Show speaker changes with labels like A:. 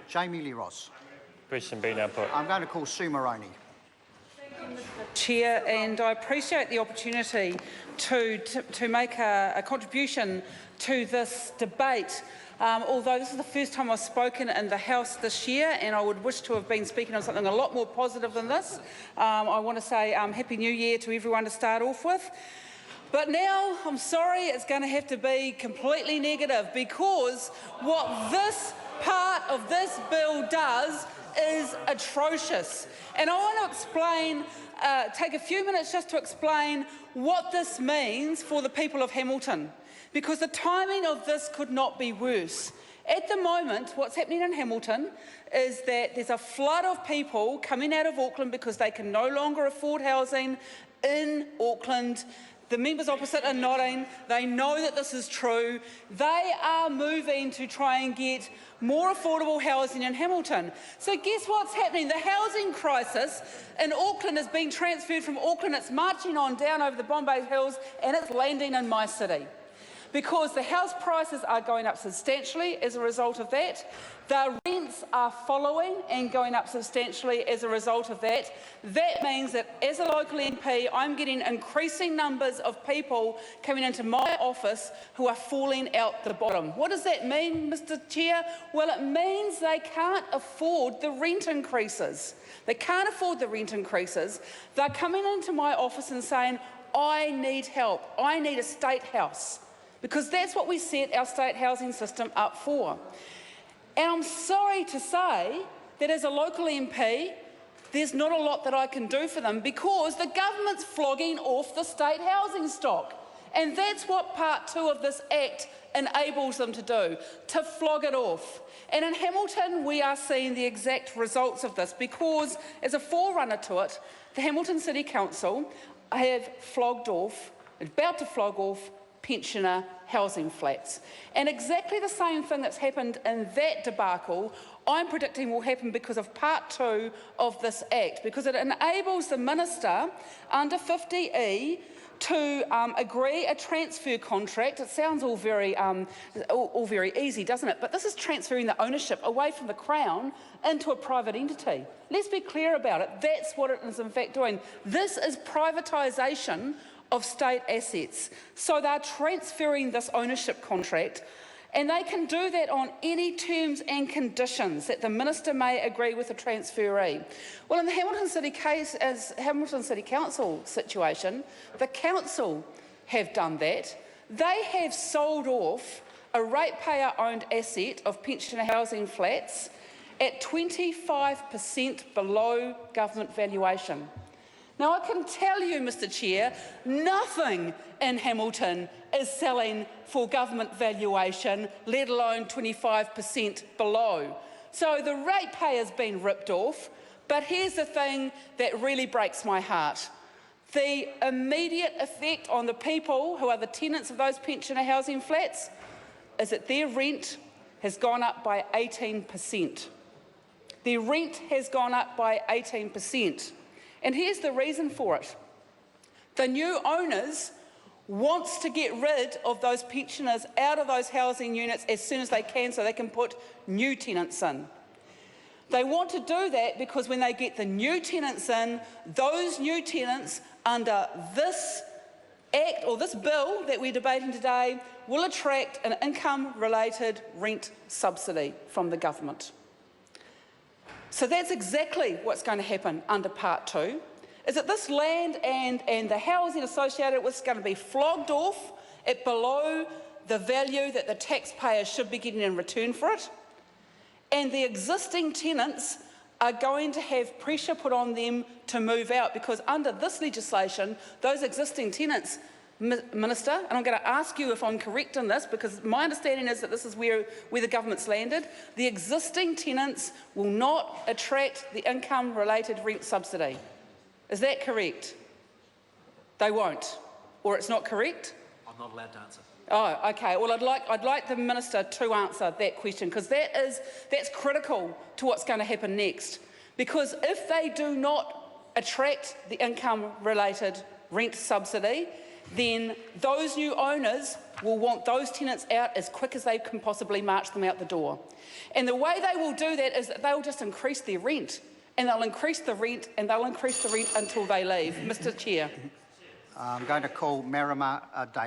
A: Jami-Lee Ross.
B: Question being now put.
A: I'm going to call Sue Moroney.
C: Chair, and I appreciate the opportunity to make a contribution to this debate. Although this is the first time I've spoken in the House this year, and I would wish to have been speaking on something a lot more positive than this. I want to say Happy New Year to everyone to start off with. But now, I'm sorry, it's going to have to be completely negative, because what this part of this bill does is atrocious. And I want to explain, take a few minutes just to explain what this means for the people of Hamilton, because the timing of this could not be worse. At the moment, what's happening in Hamilton is that there's a flood of people coming out of Auckland because they can no longer afford housing in Auckland. The members opposite are nodding. They know that this is true. They are moving to try and get more affordable housing in Hamilton. So guess what's happening? The housing crisis in Auckland is being transferred from Auckland. It's marching on down over the Bombay Hills, and it's landing in my city, because the house prices are going up substantially as a result of that. The rents are following and going up substantially as a result of that. That means that as a local MP, I'm getting increasing numbers of people coming into my office who are falling out the bottom. What does that mean, Mr. Chair? Well, it means they can't afford the rent increases. They can't afford the rent increases. They're coming into my office and saying, I need help. I need a state house. Because that's what we set our state housing system up for. And I'm sorry to say that as a local MP, there's not a lot that I can do for them, because the government's flogging off the state housing stock. And that's what Part 2 of this Act enables them to do, to flog it off. And in Hamilton, we are seeing the exact results of this, because as a forerunner to it, the Hamilton City Council have flogged off, about to flog off, pensioner housing flats. And exactly the same thing that's happened in that debacle, I'm predicting will happen because of Part 2 of this Act, because it enables the Minister under 50E to agree a transfer contract. It sounds all very easy, doesn't it? But this is transferring the ownership away from the Crown into a private entity. Let's be clear about it. That's what it is in fact doing. This is privatisation of state assets. So they're transferring this ownership contract, and they can do that on any terms and conditions that the Minister may agree with the transferee. Well, in the Hamilton City case, as Hamilton City Council situation, the council have done that. They have sold off a ratepayer-owned asset of pensioner housing flats at 25% below government valuation. Now, I can tell you, Mr. Chair, nothing in Hamilton is selling for government valuation, let alone 25% below. So the ratepayer's been ripped off, but here's the thing that really breaks my heart. The immediate effect on the people who are the tenants of those pensioner housing flats is that their rent has gone up by 18%. Their rent has gone up by 18%. And here's the reason for it. The new owners want to get rid of those pensioners out of those housing units as soon as they can, so they can put new tenants in. They want to do that because when they get the new tenants in, those new tenants under this Act or this bill that we're debating today will attract an income-related rent subsidy from the government. So that's exactly what's going to happen under Part 2, is that this land and the housing associated with it is going to be flogged off at below the value that the taxpayer should be getting in return for it. And the existing tenants are going to have pressure put on them to move out, because under this legislation, those existing tenants, Minister, and I'm going to ask you if I'm correct in this, because my understanding is that this is where the government's landed, the existing tenants will not attract the income-related rent subsidy. Is that correct? They won't, or it's not correct?
D: I'm not allowed to answer.
C: Oh, okay. Well, I'd like the Minister to answer that question, because that's critical to what's going to happen next. Because if they do not attract the income-related rent subsidy, then those new owners will want those tenants out as quick as they can possibly march them out the door. And the way they will do that is that they'll just increase their rent, and they'll increase the rent, and they'll increase the rent until they leave. Mr. Chair.
A: I'm going to call Marama Davis.